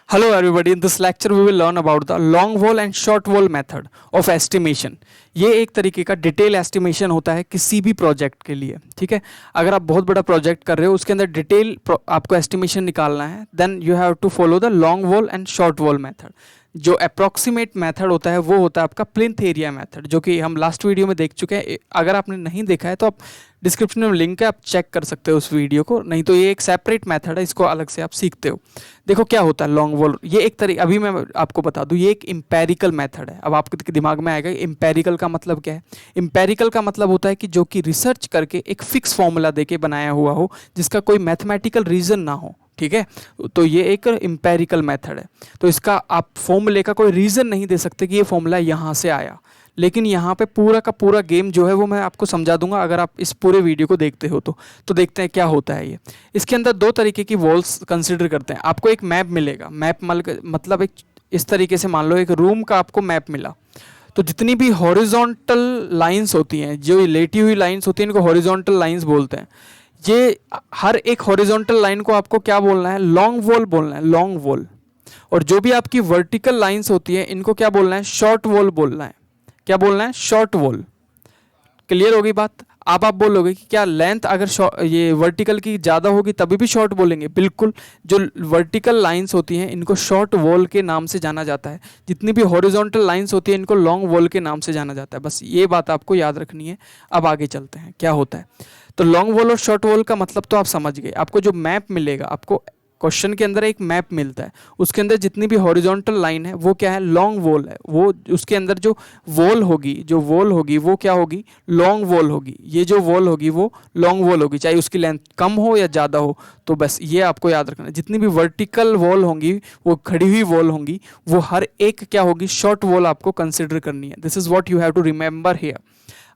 Hello everybody, in this lecture we will learn about the long wall and short wall method of estimation। ये एक तरीके का detail estimation होता है किसी भी प्रोजेक्ट के लिए। ठीक है, अगर आप बहुत बड़ा प्रोजेक्ट कर रहे हो उसके अंदर डिटेल आपको एस्टिमेशन निकालना है, then you have to follow the long wall and short wall method. जो अप्रॉक्सीमेट मेथड होता है वो होता है आपका प्लिंथ एरिया मेथड, जो कि हम लास्ट वीडियो में देख चुके हैं। अगर आपने नहीं देखा है तो आप डिस्क्रिप्शन में लिंक है, आप चेक कर सकते हो उस वीडियो को, नहीं तो ये एक सेपरेट मेथड है, इसको अलग से आप सीखते हो। देखो क्या होता है लॉन्ग वॉल, ये एक तरीके, अभी मैं आपको बता दूं, ये एक इम्पेरिकल मेथड है। अब आपके दिमाग में आएगा इम्पेरिकल का मतलब क्या है। इम्पेरिकल का मतलब होता है कि जो कि रिसर्च करके एक फिक्स फॉर्मूला देके बनाया हुआ हो, जिसका कोई मैथमेटिकल रीज़न ना हो। ठीक है, तो ये एक इम्पेरिकल मेथड है। तो इसका आप फॉर्मूले का कोई रीज़न नहीं दे सकते कि ये फॉर्मूला यहाँ से आया, लेकिन यहाँ पे पूरा का पूरा गेम जो है वो मैं आपको समझा दूंगा अगर आप इस पूरे वीडियो को देखते हो तो देखते हैं क्या होता है ये। इसके अंदर दो तरीके की वॉल्स कंसिडर करते हैं। आपको एक मैप मिलेगा, मैप मतलब एक इस तरीके से मान लो एक रूम का आपको मैप मिला, तो जितनी भी हॉरिजॉन्टल लाइंस होती हैं, जो लेटी हुई लाइंस होती हैं, इनको हॉरिजॉन्टल लाइंस बोलते हैं। ये हर एक हॉरिजॉन्टल लाइन को आपको क्या बोलना है, लॉन्ग वॉल बोलना है, लॉन्ग वॉल। और जो भी आपकी वर्टिकल लाइंस होती है इनको क्या बोलना है, शॉर्ट वॉल बोलना है। क्या बोलना है, शॉर्ट वॉल। क्लियर होगी बात। अब आप बोलोगे कि क्या लेंथ अगर ये वर्टिकल की ज़्यादा होगी तभी भी शॉर्ट बोलेंगे? बिल्कुल, जो वर्टिकल लाइंस होती हैं इनको शॉर्ट वॉल के नाम से जाना जाता है, जितनी भी हॉरिजॉन्टल लाइंस होती हैं इनको लॉन्ग वॉल के नाम से जाना जाता है। बस ये बात आपको याद रखनी है। अब आगे चलते हैं क्या होता है। तो लॉन्ग वॉल और शॉर्ट वॉल का मतलब तो आप समझ गए। आपको जो मैप मिलेगा, आपको क्वेश्चन के अंदर एक मैप मिलता है, उसके अंदर जितनी भी हॉरिजॉन्टल लाइन है वो क्या है, लॉन्ग वॉल है। वो उसके अंदर जो वॉल होगी वो क्या होगी, लॉन्ग वॉल होगी। ये जो वॉल होगी वो लॉन्ग वॉल होगी, चाहे उसकी लेंथ कम हो या ज़्यादा हो। तो बस ये आपको याद रखना है। जितनी भी वर्टिकल वॉल होंगी, वो खड़ी हुई वॉल होंगी, वो हर एक क्या होगी, शॉर्ट वॉल आपको कंसिडर करनी है। This is what you have to remember here.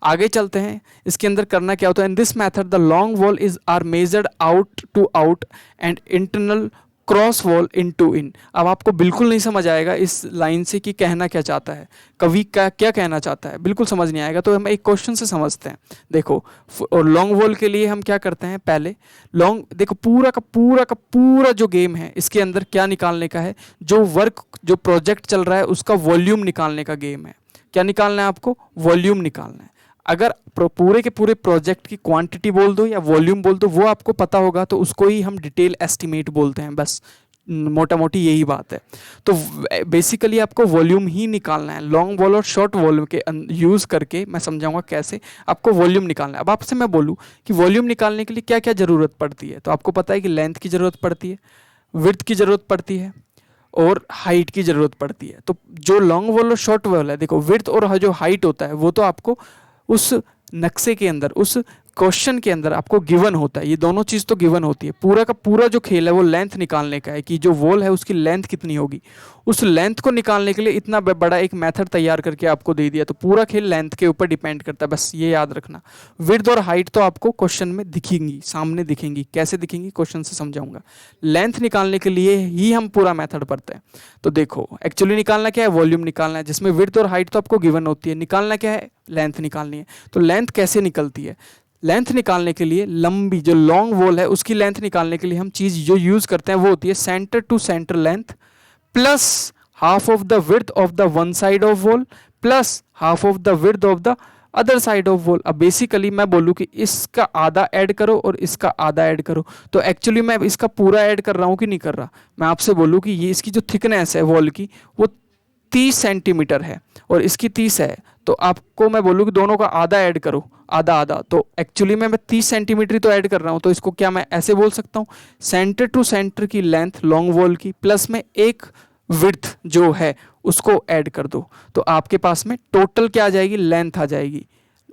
आगे चलते हैं। इसके अंदर करना क्या होता है, in this method the long wall is are measured out to out and internal cross wall in to in. अब आपको बिल्कुल नहीं समझ आएगा इस लाइन से कि कहना क्या चाहता है, कवि का क्या कहना चाहता है, बिल्कुल समझ नहीं आएगा। तो हम एक क्वेश्चन से समझते हैं। देखो, और लॉन्ग वॉल के लिए हम क्या करते हैं, पहले देखो पूरा का पूरा जो गेम है इसके अंदर क्या निकालने का है, जो वर्क जो प्रोजेक्ट चल रहा है उसका वॉल्यूम निकालने का गेम है। क्या निकालना है आपको, वॉल्यूम निकालना है। अगर पूरे के पूरे प्रोजेक्ट की क्वांटिटी बोल दो या वॉल्यूम बोल दो, वो आपको पता होगा तो उसको ही हम डिटेल एस्टिमेट बोलते हैं। बस मोटा मोटी यही बात है। तो बेसिकली आपको वॉल्यूम ही निकालना है। लॉन्ग वॉल और शॉर्ट वॉल्यूम के यूज़ करके मैं समझाऊंगा कैसे आपको वॉल्यूम निकालना है। अब आपसे मैं बोलूँ कि वॉल्यूम निकालने के लिए क्या क्या ज़रूरत पड़ती है, तो आपको पता है कि लेंथ की ज़रूरत पड़ती है, विड्थ की ज़रूरत पड़ती है और हाइट की ज़रूरत पड़ती है। तो जो लॉन्ग वॉल और शॉर्ट वॉल है, देखो विड्थ और जो हाइट होता है वो तो आपको उस नक्शे के अंदर, उस क्वेश्चन के अंदर आपको गिवन होता है। ये दोनों चीज़ तो गिवन होती है। पूरा का पूरा जो खेल है वो लेंथ निकालने का है कि जो वॉल है उसकी लेंथ कितनी होगी। उस लेंथ को निकालने के लिए इतना बड़ा एक मेथड तैयार करके आपको दे दिया, तो पूरा खेल लेंथ के ऊपर डिपेंड करता है। बस ये याद रखना। विड्थ और हाइट तो आपको क्वेश्चन में दिखेंगी, सामने दिखेंगी। कैसे दिखेंगी, क्वेश्चन से समझाऊंगा। लेंथ निकालने के लिए ही हम पूरा मेथड पढ़ते हैं। तो देखो एक्चुअली निकालना क्या है, वॉल्यूम निकालना है, जिसमें विड्थ और हाइट तो आपको गिवन होती है। निकालना क्या है, लेंथ निकालनी है। तो लेंथ कैसे निकलती है, लेंथ निकालने के लिए लंबी जो लॉन्ग वॉल है उसकी लेंथ निकालने के लिए हम चीज़ जो यूज़ करते हैं वो होती है centre to centre length plus half of the width of the one side of wall plus half of the width of the other side of wall. अब बेसिकली मैं बोलूँ कि इसका आधा ऐड करो और इसका आधा ऐड करो, तो एक्चुअली मैं इसका पूरा ऐड कर रहा हूँ कि नहीं कर रहा। मैं आपसे बोलूँ कि ये इसकी जो थिकनेस है वॉल की वो 30 सेंटीमीटर है और इसकी 30 है, तो आपको मैं बोलूँ कि दोनों का आधा ऐड करो, आधा आधा। तो एक्चुअली मैं 30 सेंटीमीटर तो ऐड कर रहा हूँ, तो इसको क्या मैं ऐसे बोल सकता हूँ, सेंटर टू सेंटर की लेंथ लॉन्ग वॉल की प्लस में एक विड्थ जो है उसको ऐड कर दो, तो आपके पास में टोटल क्या आ जाएगी, लेंथ आ जाएगी।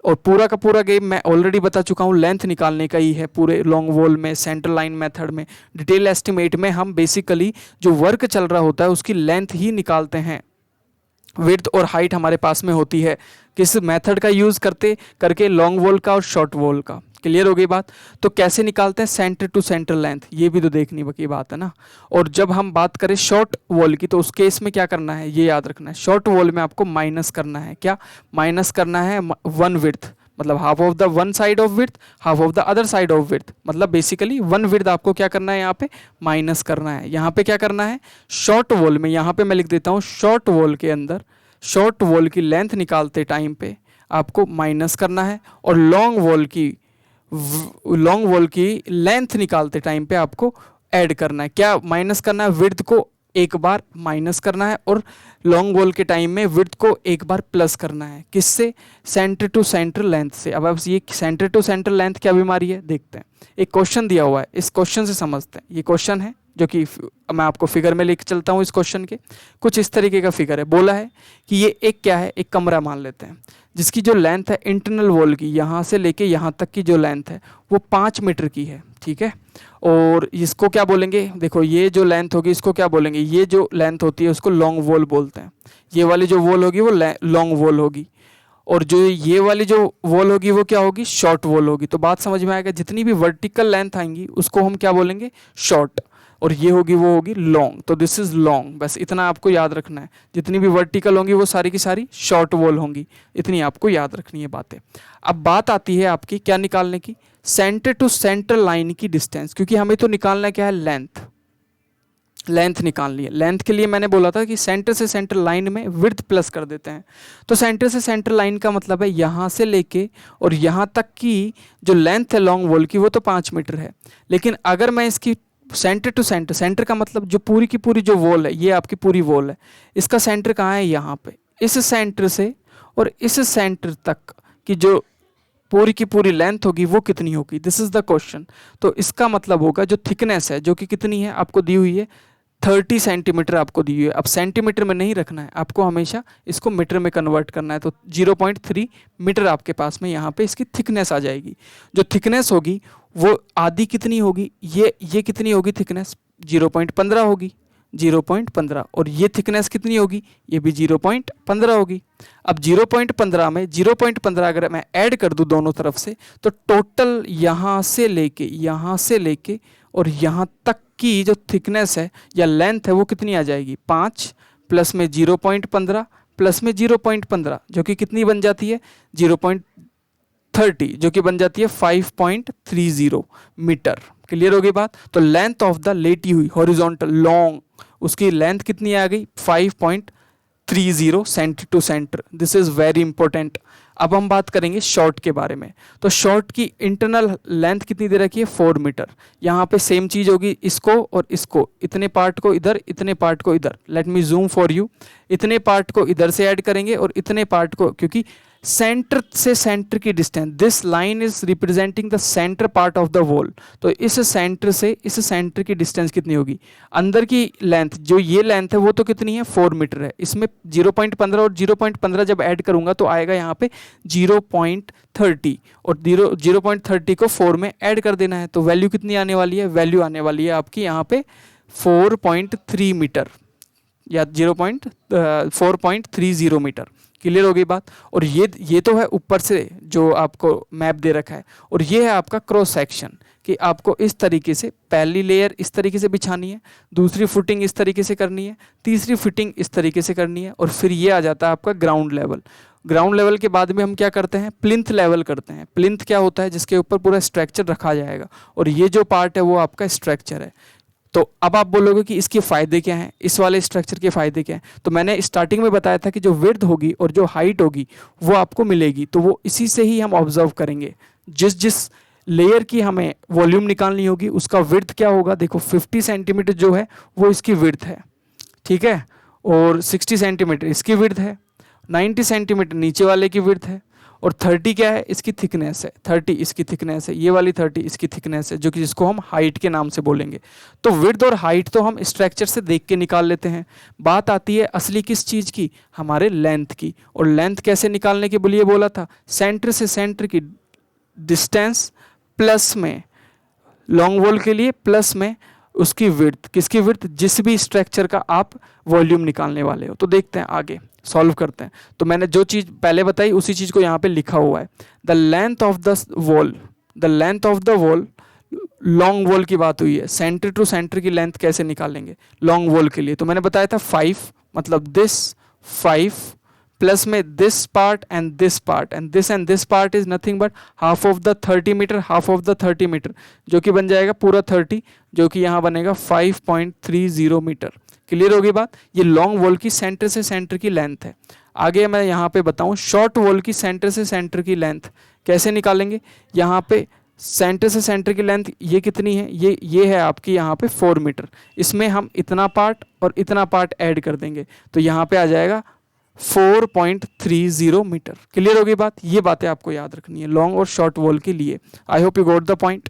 और पूरा का पूरा गेम मैं ऑलरेडी बता चुका हूँ, लेंथ निकालने का ही है। पूरे लॉन्ग वॉल में, सेंटर लाइन मेथड में, डिटेल एस्टिमेट में हम बेसिकली जो वर्क चल रहा होता है उसकी लेंथ ही निकालते हैं। विड्थ और हाइट हमारे पास में होती है किस मेथड का यूज़ करके, लॉन्ग वॉल का और शॉर्ट वॉल का। क्लियर हो गई बात। तो कैसे निकालते हैं, सेंटर टू सेंटर लेंथ, ये भी तो देखनी बाकी बात है ना। और जब हम बात करें शॉर्ट वॉल की, तो उस केस में क्या करना है, ये याद रखना है। शॉर्ट वॉल में आपको माइनस करना है, क्या माइनस करना है, वन विड्थ मतलब half of the one side of width, half of the other side of width, मतलब बेसिकली वन विड्थ आपको क्या करना है यहाँ पे माइनस करना है। यहाँ पे क्या करना है, शॉर्ट वॉल में, यहाँ पे मैं लिख देता हूँ शॉर्ट वॉल के अंदर शॉर्ट वॉल की लेंथ निकालते टाइम पे आपको माइनस करना है, और लॉन्ग वॉल की लेंथ निकालते टाइम पे आपको ऐड करना है। क्या माइनस करना है, विड्थ को एक बार माइनस करना है, और लॉन्ग वॉल के टाइम में विड्थ को एक बार प्लस करना है। किससे, सेंटर टू सेंटर लेंथ से। अब ये सेंटर टू सेंटर लेंथ क्या बीमारी है देखते हैं। एक क्वेश्चन दिया हुआ है, इस क्वेश्चन से समझते हैं। ये क्वेश्चन है जो कि मैं आपको फिगर में लेके चलता हूँ। इस क्वेश्चन के कुछ इस तरीके का फिगर है। बोला है कि ये एक क्या है, एक कमरा मान लेते हैं जिसकी जो लेंथ है इंटरनल वॉल की, यहाँ से लेके यहाँ तक की जो लेंथ है वो 5 मीटर की है, ठीक है। और इसको क्या बोलेंगे, देखो ये जो लेंथ होगी इसको क्या बोलेंगे, ये जो लेंथ होती है उसको लॉन्ग वॉल बोलते हैं। ये वाली जो वॉल होगी वो लॉन्ग वॉल होगी, और जो ये वाली जो वॉल होगी वो क्या होगी, शॉर्ट वॉल होगी। तो बात समझ में आएगा, जितनी भी वर्टिकल लेंथ आएंगी उसको हम क्या बोलेंगे, शॉर्ट, और ये होगी वो होगी लॉन्ग। तो दिस इज लॉन्ग, बस इतना आपको याद रखना है। जितनी भी वर्टिकल होंगी वो सारी की सारी शॉर्ट वॉल होंगी, इतनी आपको याद रखनी है बातें। अब बात आती है आपकी क्या निकालने की, सेंटर टू सेंटर लाइन की डिस्टेंस, क्योंकि हमें तो निकालना क्या है, लेंथ निकालनी है। लेंथ के लिए मैंने बोला था कि सेंटर से सेंटर लाइन में विड्थ प्लस कर देते हैं। तो सेंटर से सेंटर लाइन का मतलब है यहाँ से लेके और यहाँ तक की जो लेंथ है लॉन्ग वॉल की वो तो 5 मीटर है। लेकिन अगर मैं इसकी सेंटर टू सेंटर, सेंटर का मतलब जो पूरी की पूरी जो वॉल है, ये आपकी पूरी वॉल है, इसका सेंटर कहाँ है, यहाँ पे। इस सेंटर से और इस सेंटर तक की जो पूरी की पूरी लेंथ होगी वो कितनी होगी, दिस इज द क्वेश्चन। तो इसका मतलब होगा जो थिकनेस है, जो कि कितनी है आपको दी हुई है, 30 सेंटीमीटर आपको दी हुई है। अब सेंटीमीटर में नहीं रखना है आपको, हमेशा इसको मीटर में कन्वर्ट करना है। तो 0.3 मीटर आपके पास में यहाँ पे इसकी थिकनेस आ जाएगी। जो थिकनेस होगी वो आधी कितनी होगी, ये कितनी होगी थिकनेस, 0.15 होगी, 0.15, और ये थिकनेस कितनी होगी, ये भी 0.15 होगी। अब 0.15 में 0.15 अगर मैं ऐड कर दूं दोनों तरफ से, तो टोटल यहाँ से लेके और यहाँ तक की जो थिकनेस है या लेंथ है वो कितनी आ जाएगी, 5 प्लस में 0.15 प्लस में 0.15, जो कि कितनी बन जाती है, 0.30, जो कि बन जाती है 5.30 मीटर। क्लियर होगी बात। तो लेंथ ऑफ द लेटी हुई हॉरिजॉन्टल लॉन्ग, उसकी लेंथ कितनी आ गई, 5.30 centre to centre. This is very important. अब हम बात करेंगे शॉर्ट के बारे में। तो शॉर्ट की इंटरनल लेंथ कितनी दे रखी है, 4 मीटर। यहाँ पे सेम चीज होगी, इसको और इसको, इतने पार्ट को इधर, इतने पार्ट को इधर। Let me zoom for you. इतने पार्ट को इधर से ऐड करेंगे और इतने पार्ट को, क्योंकि सेंटर से सेंटर की distance, this line is representing the centre part of the wall. तो इस सेंटर से इस सेंटर की डिस्टेंस कितनी होगी, अंदर की लेंथ, जो ये लेंथ है वो तो कितनी है, 4 मीटर है। इसमें 0.15 और 0.15 जब ऐड करूंगा तो आएगा यहाँ पे 0.30, और 0.30 को 4 में ऐड कर देना है। तो वैल्यू कितनी आने वाली है, वैल्यू आने वाली है आपकी यहाँ पे 4.3 मीटर या 4.30 मीटर। क्लियर हो गई बात। और ये तो है ऊपर से जो आपको मैप दे रखा है, और ये है आपका क्रॉस सेक्शन, कि आपको इस तरीके से पहली लेयर इस तरीके से बिछानी है, दूसरी फुटिंग इस तरीके से करनी है, तीसरी फिटिंग इस तरीके से करनी है, और फिर ये आ जाता है आपका ग्राउंड लेवल। ग्राउंड लेवल के बाद में हम क्या करते हैं, प्लिंथ लेवल करते हैं। प्लिंथ क्या होता है, जिसके ऊपर पूरा स्ट्रक्चर रखा जाएगा, और ये जो पार्ट है वो आपका स्ट्रक्चर है। तो अब आप बोलोगे कि इसके फ़ायदे क्या हैं, इस वाले स्ट्रक्चर के फ़ायदे क्या हैं। तो मैंने स्टार्टिंग में बताया था कि जो विड्थ होगी और जो हाइट होगी वो आपको मिलेगी, तो वो इसी से ही हम ऑब्जर्व करेंगे। जिस लेयर की हमें वॉल्यूम निकालनी होगी उसका विड्थ क्या होगा, देखो 50 सेंटीमीटर जो है वो इसकी विड्थ है, ठीक है, और 60 सेंटीमीटर इसकी विड्थ है, 90 सेंटीमीटर नीचे वाले की विड्थ है, और 30 क्या है, इसकी थिकनेस है, 30 इसकी थिकनेस है, ये वाली 30 इसकी थिकनेस है, जो कि जिसको हम हाइट के नाम से बोलेंगे। तो विड्थ और हाइट तो हम स्ट्रक्चर से देख के निकाल लेते हैं। बात आती है असली किस चीज़ की, हमारे लेंथ की। और लेंथ कैसे निकालने के लिए बोला था, सेंटर से सेंटर की डिस्टेंस प्लस में लॉन्ग वॉल के लिए, प्लस में उसकी विड्थ, किसकी विड्थ, जिस भी स्ट्रक्चर का आप वॉल्यूम निकालने वाले हो। तो देखते हैं आगे सॉल्व करते हैं। तो मैंने जो चीज़ पहले बताई उसी चीज़ को यहाँ पे लिखा हुआ है। The length of the wall, the length of the wall, long wall की बात हुई है, सेंटर टू सेंटर की लेंथ कैसे निकालेंगे लॉन्ग वॉल के लिए। तो मैंने बताया था 5, मतलब दिस 5 प्लस में this part and this part and this part is nothing but half of the 30 metre, half of the 30 metre, जो कि बन जाएगा पूरा 30, जो कि यहाँ बनेगा 5.30 मीटर। क्लियर होगी बात? ये लॉन्ग वॉल की सेंटर से सेंटर की लेंथ है। आगे मैं यहाँ पे बताऊँ शॉर्ट वॉल की सेंटर से सेंटर की लेंथ कैसे निकालेंगे। यहाँ पे सेंटर से सेंटर की लेंथ ये कितनी है, ये है आपकी यहाँ पे 4 मीटर। इसमें हम इतना पार्ट और इतना पार्ट ऐड कर देंगे तो यहाँ पे आ जाएगा 4.30 मीटर। क्लियर होगी बात? ये बातें आपको याद रखनी है लॉन्ग और शॉर्ट वॉल के लिए। आई hope you got the point.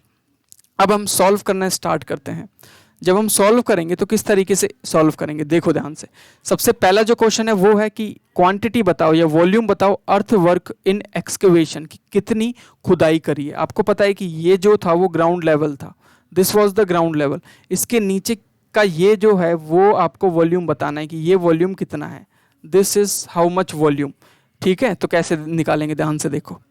अब हम सॉल्व करना स्टार्ट करते हैं। जब हम सॉल्व करेंगे तो किस तरीके से सॉल्व करेंगे, देखो ध्यान से। सबसे पहला जो क्वेश्चन है वो है कि क्वांटिटी बताओ या वॉल्यूम बताओ अर्थ वर्क इन एक्सकवेशन, की कितनी खुदाई करी है। आपको पता है कि ये जो था वो ग्राउंड लेवल था, this was the ground level. इसके नीचे का ये जो है वो आपको वॉल्यूम बताना है कि ये वॉल्यूम कितना है, this is how much volume. ठीक है, तो कैसे निकालेंगे ध्यान से देखो।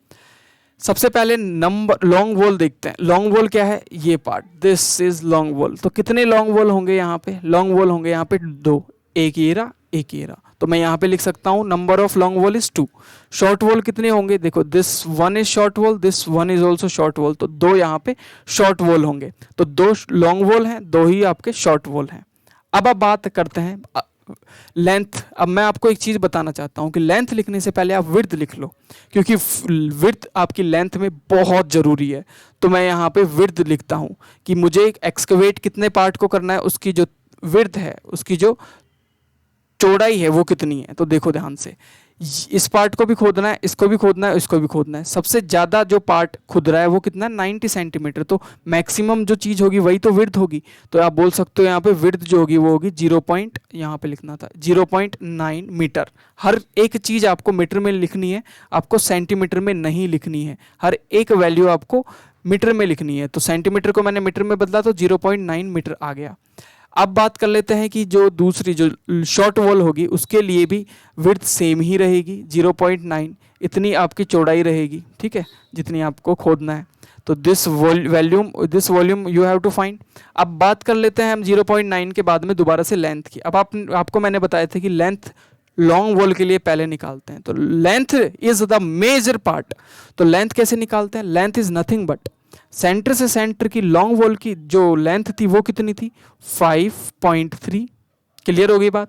सबसे पहले नंबर लॉन्ग वॉल देखते हैं। लॉन्ग वॉल क्या है, ये part, this is long wall. तो कितने लॉन्ग वॉल होंगे यहाँ पे, लॉन्ग वॉल होंगे यहाँ पे 2, एक ये रहा एक ये रहा। तो मैं यहाँ पे लिख सकता हूँ number of long wall is 2। Short wall कितने होंगे, देखो this 1 is short wall, this 1 is also short wall, तो 2 यहाँ पे शॉर्ट वॉल होंगे। तो 2 लॉन्ग वॉल हैं, 2 ही आपके शॉर्ट वॉल हैं। अब आप बात करते हैं लेंथ। अब मैं आपको एक चीज़ बताना चाहता हूँ कि लेंथ लिखने से पहले आप विड्थ लिख लो, क्योंकि विड्थ आपकी लेंथ में बहुत ज़रूरी है। तो मैं यहाँ पे विड्थ लिखता हूँ कि मुझे एक एक्सकवेट कितने पार्ट को करना है, उसकी जो विड्थ है, उसकी जो चौड़ाई है वो कितनी है। तो देखो ध्यान से, इस पार्ट को भी खोदना है, इसको भी खोदना है, इसको भी खोदना है। सबसे ज़्यादा जो पार्ट खुद रहा है वो कितना है, 90 सेंटीमीटर। तो मैक्सिमम जो चीज़ होगी वही तो विड्थ होगी। तो आप बोल सकते हो यहाँ पे विड्थ जो होगी वो होगी 0. यहाँ पे लिखना था 0.9 मीटर। हर एक चीज़ आपको मीटर में लिखनी है, आपको सेंटीमीटर में नहीं लिखनी है। हर एक वैल्यू आपको मीटर में लिखनी है। तो सेंटीमीटर को मैंने मीटर में बदला तो 0.9 मीटर आ गया। अब बात कर लेते हैं कि जो दूसरी जो शॉर्ट वॉल होगी उसके लिए भी विड्थ सेम ही रहेगी, 0.9 इतनी आपकी चौड़ाई रहेगी। ठीक है, जितनी आपको खोदना है। तो this volume you have to find. अब बात कर लेते हैं हम 0.9 के बाद में दोबारा से लेंथ की। अब आपको मैंने बताया था कि लेंथ लॉन्ग वॉल के लिए पहले निकालते हैं। तो length is the major part. तो लेंथ कैसे निकालते हैं, length is nothing but centre से सेंटर की लॉन्ग वॉल की जो लेंथ थी वो कितनी थी, 5.3। क्लियर हो गई बात?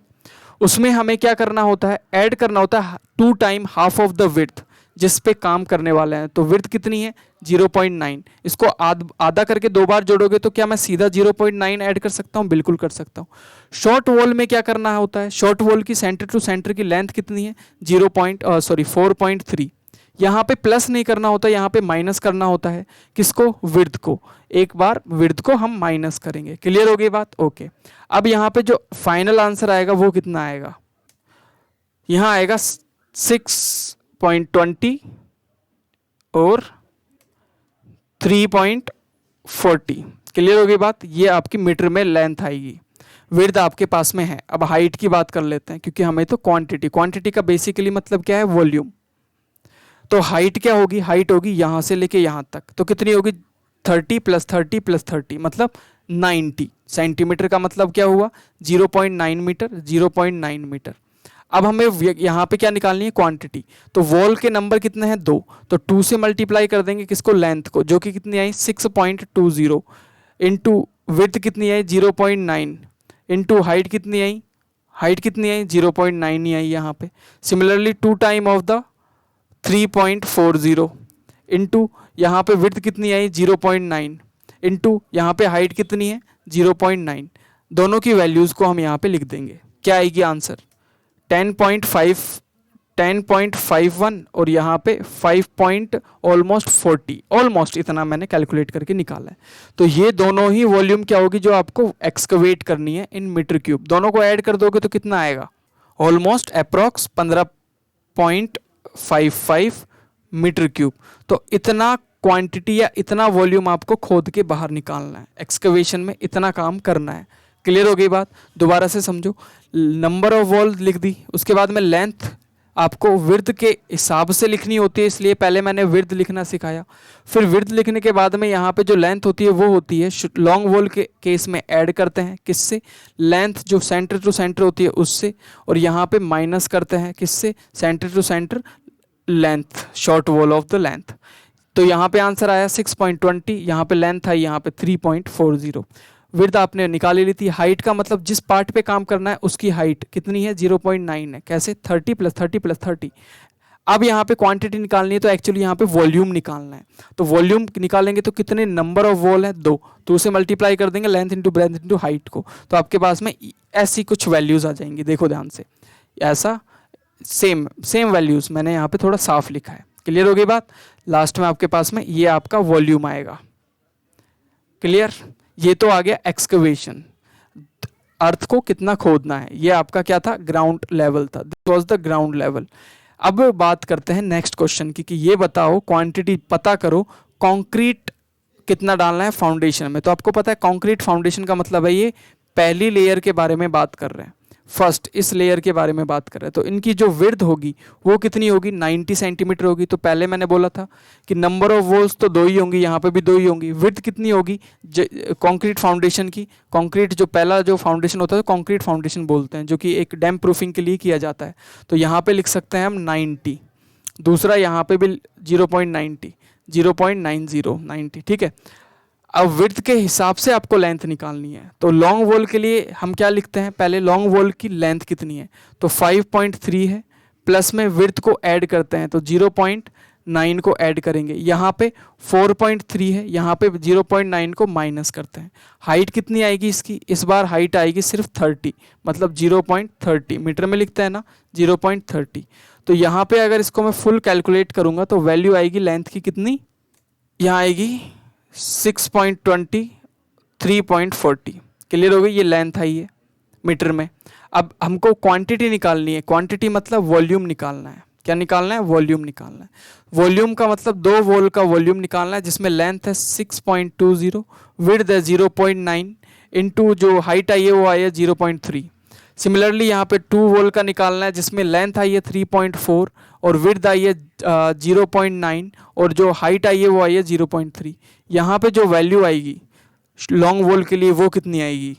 उसमें हमें क्या करना होता है, ऐड करना होता है 2 time half of the width जिस पे काम करने वाले हैं। तो विड्थ कितनी है, 0.9। इसको आधा करके 2 बार जोड़ोगे तो क्या मैं सीधा 0.9 ऐड कर सकता हूँ? बिल्कुल कर सकता हूँ। शॉर्ट वॉल में क्या करना होता है, शॉर्ट वॉल की सेंटर टू सेंटर की लेंथ कितनी है, 4.3। यहाँ पे प्लस नहीं करना होता, यहाँ पे माइनस करना होता है। किसको, विड्थ को। एक बार विड्थ को हम माइनस करेंगे। क्लियर हो गई बात? ओके। अब यहाँ पे जो फाइनल आंसर आएगा वो कितना आएगा, यहाँ आएगा 6.20 और 3.40। क्लियर हो गई बात? ये आपकी मीटर में लेंथ आएगी। विड्थ आपके पास में है। अब हाइट की बात कर लेते हैं, क्योंकि हमें तो क्वांटिटी का बेसिकली मतलब क्या है, वॉल्यूम। तो हाइट क्या होगी, हाइट होगी यहाँ से लेके यहाँ तक। तो कितनी होगी, 30 + 30 + 30 मतलब 90 सेंटीमीटर। का मतलब क्या हुआ, 0.9 मीटर, 0.9 मीटर। अब हमें यहाँ पे क्या निकालनी है, क्वांटिटी। तो वॉल के नंबर कितने हैं, 2। तो 2 से मल्टीप्लाई कर देंगे किसको, लेंथ को, जो कि कितनी आई 6.20 इंटू विड्थ कितनी आई 0.9 इंटू हाइट कितनी आई, 0.9 ही आई यहाँ पे। Similarly 2 time of the 3.40 into यहाँ पे विड्थ कितनी आई 0.9 इंटू यहाँ पे हाइट कितनी है 0.9। दोनों की वैल्यूज़ को हम यहाँ पे लिख देंगे। क्या आएगी आंसर, 10.51 और यहाँ पे 5.40 ऑलमोस्ट इतना मैंने कैलकुलेट करके निकाला है। तो ये दोनों ही वॉल्यूम क्या होगी जो आपको एक्सकवेट करनी है इन मीटर क्यूब। दोनों को ऐड कर दोगे तो कितना आएगा, ऑलमोस्ट अप्रॉक्स 15.55 मीटर क्यूब। तो इतना क्वांटिटी या इतना वॉल्यूम आपको खोद के बाहर निकालना है, एक्सकवेशन में इतना काम करना है। क्लियर हो गई बात? दोबारा से समझो, नंबर ऑफ वॉल लिख दी, उसके बाद में लेंथ आपको विड्थ के हिसाब से लिखनी होती है, इसलिए पहले मैंने विड्थ लिखना सिखाया। फिर विड्थ लिखने के बाद में यहाँ पे जो लेंथ होती है वो होती है लॉन्ग वॉल के केस में ऐड करते हैं किससे, लेंथ जो सेंटर टू सेंटर होती है उससे, और यहाँ पे माइनस करते हैं किससे, centre to centre length, short wall of the length. तो यहाँ पे आंसर आया 6.20, यहाँ पे लेंथ आई यहाँ पे 3.40। विड्थ आपने निकाली ली थी। हाइट का मतलब जिस पार्ट पे काम करना है उसकी हाइट कितनी है, 0.9 है। कैसे, 30 + 30 + 30। अब यहाँ पे क्वांटिटी निकालनी है तो एक्चुअली यहाँ पे वॉल्यूम निकालना है। तो वॉल्यूम निकालेंगे तो कितने नंबर ऑफ वॉल है, 2, तो उसे मल्टीप्लाई कर देंगे length into breadth into height को, तो आपके पास में ऐसी कुछ वैल्यूज आ जाएंगी। देखो ध्यान से, ऐसा सेम वैल्यूज मैंने यहाँ पे थोड़ा साफ लिखा है। क्लियर हो गई बात। लास्ट में आपके पास में ये आपका वॉल्यूम आएगा। क्लियर। ये तो आ गया एक्सकवेशन, अर्थ को कितना खोदना है। ये आपका क्या था, ग्राउंड लेवल था, this was the ground level. अब बात करते हैं नेक्स्ट क्वेश्चन की कि ये बताओ, क्वांटिटी पता करो, कंक्रीट कितना डालना है फाउंडेशन में। तो आपको पता है कंक्रीट फाउंडेशन का मतलब है ये पहली लेयर के बारे में बात कर रहे हैं, फर्स्ट इस लेयर के बारे में बात कर रहे हैं। तो इनकी जो विड्थ होगी वो कितनी होगी, 90 सेंटीमीटर होगी। तो पहले मैंने बोला था कि नंबर ऑफ वॉल्स तो 2 ही होंगी, यहाँ पे भी 2 ही होंगी। विड्थ कितनी होगी कंक्रीट फाउंडेशन की, कंक्रीट जो पहला जो फाउंडेशन होता है तो कंक्रीट फाउंडेशन बोलते हैं, जो कि एक डैम प्रूफिंग के लिए किया जाता है। तो यहाँ पे लिख सकते हैं हम 90, दूसरा यहाँ पे भी 0.90, 0.90, ठीक है। अब विड्थ के हिसाब से आपको लेंथ निकालनी है। तो लॉन्ग वॉल के लिए हम क्या लिखते हैं, पहले लॉन्ग वॉल की लेंथ कितनी है, तो 5.3 है, प्लस में विड्थ को ऐड करते हैं तो 0.9 को ऐड करेंगे, यहाँ पे 4.3 है, यहाँ पे 0.9 को माइनस करते हैं। हाइट कितनी आएगी इसकी, इस बार हाइट आएगी सिर्फ 30, मतलब 0.30 मीटर में लिखता है ना, 0.30। तो यहाँ पे अगर इसको मैं फुल कैलकुलेट करूँगा तो वैल्यू आएगी लेंथ की कितनी, यहाँ आएगी 6.20, 3.40। क्लियर हो गई, ये लेंथ आई है मीटर में। अब हमको क्वांटिटी निकालनी है, क्वांटिटी मतलब वॉल्यूम निकालना है। क्या निकालना है, वॉल्यूम निकालना है। वॉल्यूम का मतलब 2 वॉल का वॉल्यूम निकालना है, जिसमें लेंथ है 6.20, विड्थ है 0.9, इंटू जो हाइट आई है वो आई है 0.3। सिमिलरली यहाँ पे 2 वॉल का निकालना है, जिसमें लेंथ आई है 3.4 और विड्थ आई है 0.9 और जो हाइट आई है वो आई है 0.3। यहाँ पे जो वैल्यू आएगी लॉन्ग वॉल के लिए वो कितनी आएगी,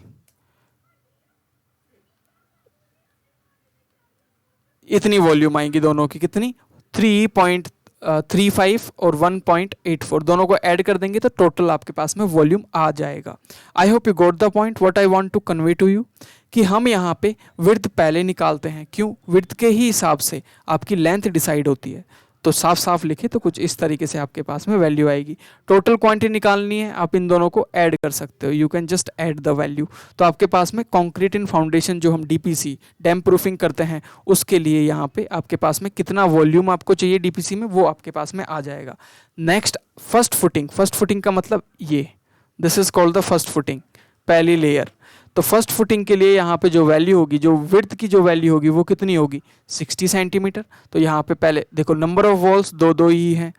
इतनी वॉल्यूम आएगी दोनों की, कितनी, 3.35 और 1.84, दोनों को ऐड कर देंगे तो टोटल आपके पास में वॉल्यूम आ जाएगा। I hope you got the point what I want to convey to you, कि हम यहाँ पे विड्थ पहले निकालते हैं। क्यों, विड्थ के ही हिसाब से आपकी लेंथ डिसाइड होती है। तो साफ साफ लिखे तो कुछ इस तरीके से आपके पास में वैल्यू आएगी। टोटल क्वांटिटी निकालनी है, आप इन दोनों को ऐड कर सकते हो, you can just add the value. तो आपके पास में कंक्रीट इन फाउंडेशन जो हम डीपीसी डैम प्रूफिंग करते हैं उसके लिए यहाँ पे आपके पास में कितना वॉल्यूम आपको चाहिए डीपीसी में वो आपके पास में आ जाएगा। Next first footing, first footing का मतलब ये, this is called the first footing, पहली लेयर। तो फर्स्ट फुटिंग के लिए यहाँ पे जो वैल्यू होगी, जो विड्थ की जो वैल्यू होगी वो कितनी होगी, 60 सेंटीमीटर। तो यहाँ पे पहले देखो नंबर ऑफ वॉल्स 2 ही हैं,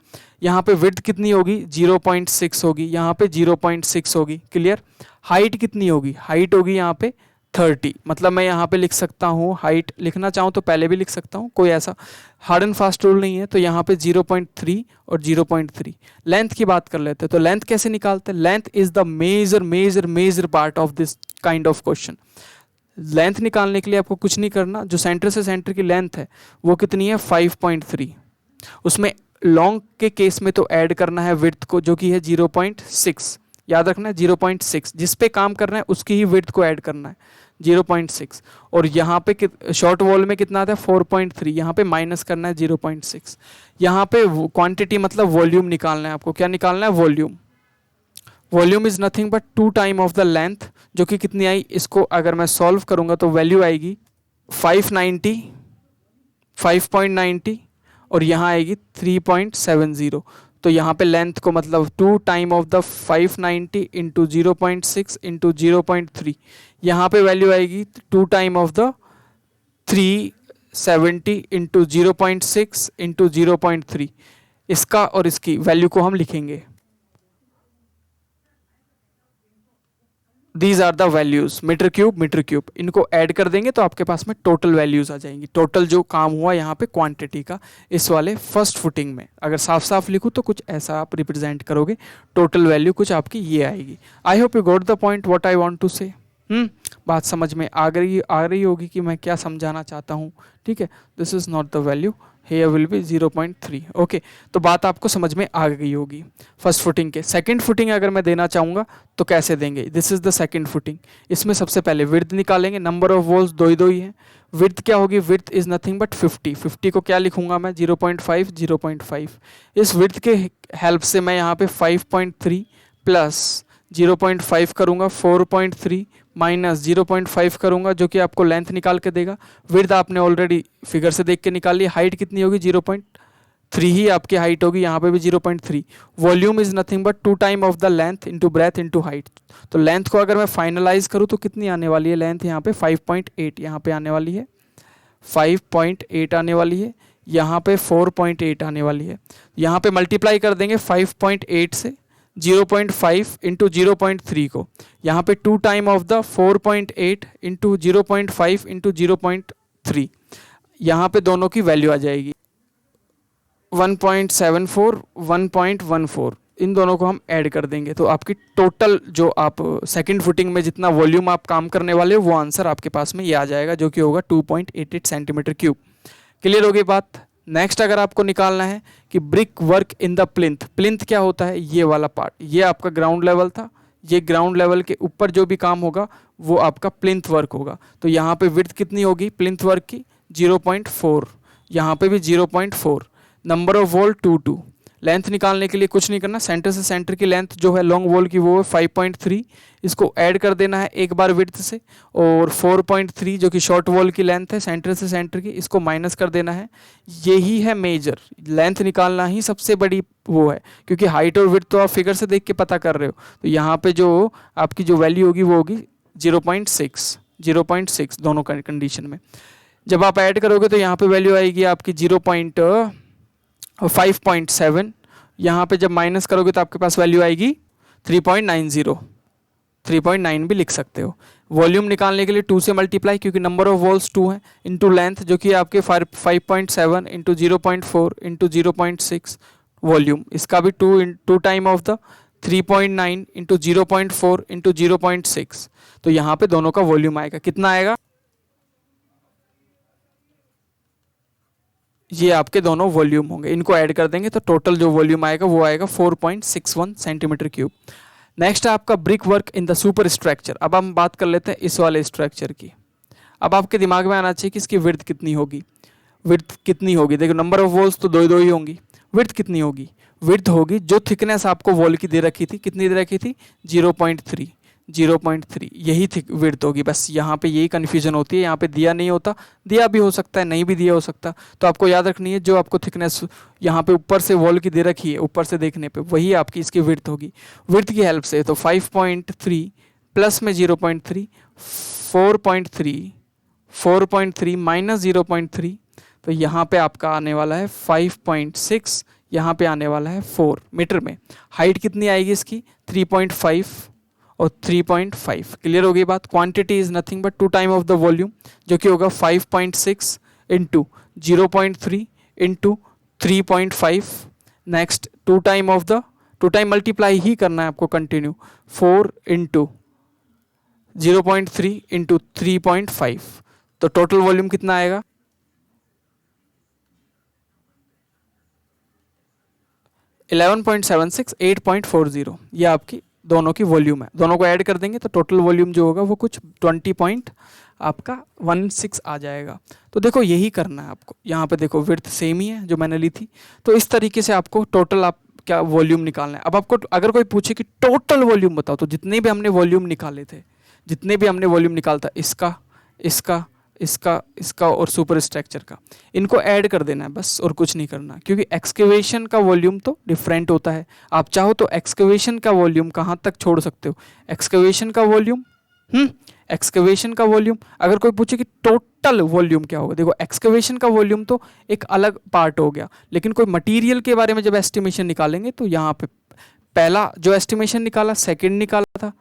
यहाँ पे विड्थ कितनी होगी 0.6 होगी, यहाँ पे 0.6 होगी। क्लियर। हाइट कितनी होगी, हाइट होगी यहाँ पे 30, मतलब मैं यहाँ पे लिख सकता हूँ, हाइट लिखना चाहूँ तो पहले भी लिख सकता हूँ, कोई ऐसा हार्ड एंड फास्ट रूल नहीं है। तो यहाँ पे 0.3 और 0.3। लेंथ की बात कर लेते हैं, तो लेंथ कैसे निकालते हैं, length is the major part of this kind of question. Length निकालने के लिए आपको कुछ नहीं करना, जो सेंटर से सेंटर की लेंथ है वो कितनी है 5.3, उसमें लॉन्ग के केस में तो ऐड करना है विड्थ को जो कि है 0.6, याद रखना है 0.6, जिस पे काम करना है उसकी ही विड्थ को ऐड करना है 0.6। और यहाँ पे शॉर्ट वॉल में कितना आता है 4.3, यहाँ पे माइनस करना है 0.6। यहाँ पे क्वांटिटी मतलब वॉल्यूम निकालना है आपको। क्या निकालना है, volume. Volume is nothing but 2 time of the length, जो कि कितनी आई, इसको अगर मैं सॉल्व करूंगा तो वैल्यू आएगी 590, 5.90 और यहाँ आएगी 3.70। तो यहाँ पे लेंथ को मतलब 2 time of the 590 into 0.6 into 0.3, यहाँ पे वैल्यू आएगी 2 time of the 370 into 0.6 into 0.3। इसका और इसकी वैल्यू को हम लिखेंगे। These are the values metre cube, इनको ऐड कर देंगे तो आपके पास में टोटल वैल्यूज आ जाएंगी, टोटल जो काम हुआ यहाँ पे क्वांटिटी का इस वाले फर्स्ट फुटिंग में। अगर साफ साफ लिखूँ तो कुछ ऐसा आप रिप्रेजेंट करोगे, टोटल वैल्यू कुछ आपकी ये आएगी। I hope you got the point what I want to say. बात समझ में आ रही होगी कि मैं क्या समझाना चाहता हूँ, ठीक है। This is not the value, here will be 0.3। Okay, तो बात आपको समझ में आ गई होगी फर्स्ट फुटिंग के। सेकंड फुटिंग अगर मैं देना चाहूँगा तो कैसे देंगे, this is the second footing. इसमें सबसे पहले विड्थ निकालेंगे, नंबर ऑफ वॉल्स दो ही हैं। विड्थ क्या होगी, विड्थ इज नथिंग बट 50 को क्या लिखूंगा मैं 0.5। इस विड्थ के हेल्प से मैं यहाँ पे 5.3 प्लस 0.5 करूँगा 4.3 माइनस 0.5 करूँगा जो कि आपको लेंथ निकाल के देगा। विड्थ आपने ऑलरेडी फिगर से देख के निकाल ली। हाइट कितनी होगी 0.3 ही आपकी हाइट होगी, यहाँ पे भी 0.3। Volume is nothing but 2 time of the length into breadth into height. तो लेंथ को अगर मैं फाइनलाइज करूँ तो कितनी आने वाली है लेंथ, यहाँ पे 5.8 यहाँ पे आने वाली है, 5.8 आने वाली है, यहाँ पे 4.8 आने वाली है। यहाँ पे मल्टीप्लाई कर देंगे 5.8 से 0.5 इंटू 0.3 को, यहाँ पे 2 time of the 4.8 into 0.5 into 0.3, यहाँ पे दोनों की वैल्यू आ जाएगी 1.74 1.14। इन दोनों को हम ऐड कर देंगे तो आपकी टोटल जो आप सेकंड फुटिंग में जितना वॉल्यूम आप काम करने वाले हो वो आंसर आपके पास में ये आ जाएगा जो कि होगा 2.88 सेंटीमीटर क्यूब। क्लियर हो गई बात। नेक्स्ट अगर आपको निकालना है कि brick work in the plinth, plinth क्या होता है, ये वाला पार्ट, ये आपका ग्राउंड लेवल था, ये ग्राउंड लेवल के ऊपर जो भी काम होगा वो आपका प्लिंथ वर्क होगा। तो यहाँ पे विड्थ कितनी होगी प्लिंथ वर्क की 0.4, यहाँ पे भी 0.4, नंबर ऑफ वॉल 2। लेंथ निकालने के लिए कुछ नहीं करना, सेंटर से सेंटर की लेंथ जो है लॉन्ग वॉल की वो है 5.3, इसको ऐड कर देना है एक बार विड्थ से, और 4.3 जो कि शॉर्ट वॉल की लेंथ है सेंटर से सेंटर की, इसको माइनस कर देना है। यही है मेजर, लेंथ निकालना ही सबसे बड़ी वो है, क्योंकि हाइट और विड्थ तो आप फिगर से देख के पता कर रहे हो। तो यहाँ पे जो आपकी जो वैल्यू होगी वो होगी 0.6 दोनों कंडीशन में। जब आप ऐड करोगे तो यहाँ पे वैल्यू आएगी आपकी 5.7, यहाँ पे जब माइनस करोगे तो आपके पास वैल्यू आएगी 3.90, 3.9 भी लिख सकते हो। वॉल्यूम निकालने के लिए 2 से मल्टीप्लाई, क्योंकि नंबर ऑफ वॉल्स 2 हैं, इंटू लेंथ जो कि आपके 5.7 इंटू 0.4 इंटू 0.6 वॉल्यूम, इसका भी 2 time of the 3.9 into 0.4 into 0.6। तो यहाँ पे दोनों का वॉल्यूम आएगा, कितना आएगा, ये आपके दोनों वॉल्यूम होंगे, इनको ऐड कर देंगे तो टोटल जो वॉल्यूम आएगा वो आएगा 4.61 सेंटीमीटर क्यूब। नेक्स्ट आपका brick work in the super structure. अब हम बात कर लेते हैं इस वाले स्ट्रक्चर की। अब आपके दिमाग में आना चाहिए कि इसकी विड्थ कितनी होगी, विड्थ कितनी होगी। देखो नंबर ऑफ वॉल्स तो दो ही होंगी, विड्थ कितनी होगी, विड्थ होगी जो थिकनेस आपको वॉल की दे रखी थी, कितनी दे रखी थी 0.3 यही थिक विड्थ होगी। बस यहाँ पे यही कन्फ्यूजन होती है, यहाँ पे दिया नहीं होता, दिया भी हो सकता है नहीं भी दिया हो सकता। तो आपको याद रखनी है जो आपको थिकनेस यहाँ पे ऊपर से वॉल की दे रखी है, ऊपर से देखने पे वही आपकी इसकी विड्थ होगी। विड्थ की हेल्प से तो 5.3 प्लस में 0.3 4.3 माइनस 0.3, तो यहाँ पे आपका आने वाला है 5.6, यहाँ पे आने वाला है 4 मीटर में। हाइट कितनी आएगी इसकी 3.5 और 3.5। क्लियर हो गई बात। Quantity is nothing but 2 time of the volume जो कि होगा 5.6 into 0.3 into 3.5। Next 2 time of the 2 time multiply ही करना है आपको कंटिन्यू, 4 इंटू 0.3 इंटू 3.5। तो टोटल वॉल्यूम कितना आएगा 11.76 8.40। ये आपकी दोनों की वॉल्यूम है, दोनों को ऐड कर देंगे तो टोटल वॉल्यूम जो होगा वो कुछ 20.16 आ जाएगा। तो देखो यही करना है आपको, यहाँ पे देखो विड्थ सेम ही है जो मैंने ली थी, तो इस तरीके से आपको टोटल आप क्या वॉल्यूम निकालना है। अब आपको अगर कोई पूछे कि टोटल वॉल्यूम बताओ, तो जितने भी हमने वॉल्यूम निकाले थे, जितने भी हमने वॉल्यूम निकालता इसका इसका इसका इसका और सुपर स्ट्रक्चर का, इनको ऐड कर देना है बस और कुछ नहीं करना, क्योंकि एक्सकेवेशन का वॉल्यूम तो डिफरेंट होता है। आप चाहो तो एक्सकेवेशन का वॉल्यूम कहाँ तक छोड़ सकते हो, एक्सकेवेशन का वॉल्यूम एक्सकेवेशन का वॉल्यूम। अगर कोई पूछे कि टोटल वॉल्यूम क्या होगा, देखो एक्सकेवेशन का वॉल्यूम तो एक अलग पार्ट हो गया, लेकिन कोई मटीरियल के बारे में जब एस्टिमेशन निकालेंगे तो यहाँ पे पहला जो एस्टिमेशन निकाला, सेकेंड निकाला था,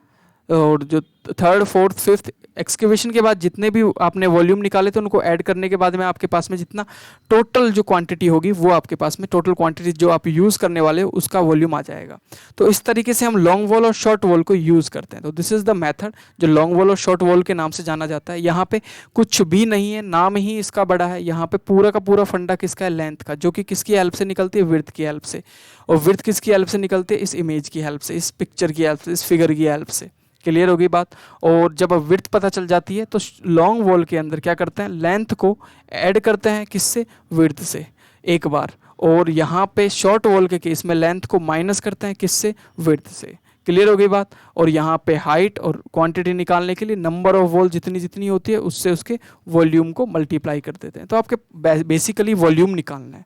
और जो थर्ड फोर्थ फिफ्थ एक्सकेवेशन के बाद जितने भी आपने वॉल्यूम निकाले थे उनको ऐड करने के बाद में आपके पास में जितना टोटल जो क्वांटिटी होगी वो आपके पास में टोटल क्वांटिटी जो आप यूज़ करने वाले हो उसका वॉल्यूम आ जाएगा। तो इस तरीके से हम लॉन्ग वॉल और शॉर्ट वॉल को यूज़ करते हैं। तो दिस इज़ द मेथड जो लॉन्ग वॉल और शॉर्ट वॉल के नाम से जाना जाता है। यहाँ पे कुछ भी नहीं है, नाम ही इसका बड़ा है। यहाँ पे पूरा का पूरा फंडा किसका है, लेंथ का, जो कि किसकी हेल्प से निकलती है, विड्थ की हेल्प से। और विड्थ किसकी हेल्प से निकलती है, इस इमेज की हेल्प से, इस पिक्चर की हेल्प से, इस फिगर की हेल्प से। क्लियर होगी बात। और जब अब विड्थ पता चल जाती है तो लॉन्ग वॉल के अंदर क्या करते हैं, लेंथ को ऐड करते हैं किससे, विड्थ से एक बार। और यहाँ पे शॉर्ट वॉल के केस में लेंथ को माइनस करते हैं किससे, विड्थ से। क्लियर हो गई बात। और यहाँ पे हाइट और क्वांटिटी निकालने के लिए नंबर ऑफ वॉल जितनी जितनी होती है उससे उसके वॉल्यूम को मल्टीप्लाई कर देते हैं। तो आपके बेसिकली वॉल्यूम निकालना है,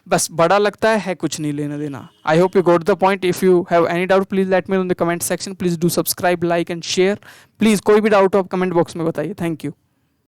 बस बड़ा लगता है कुछ नहीं लेना देना। आई hope you got the point. If you have any doubt please let me know in the comment section. Please do subscribe, like and share. Please कोई भी डाउट हो आप कमेंट बॉक्स में बताइए। Thank you.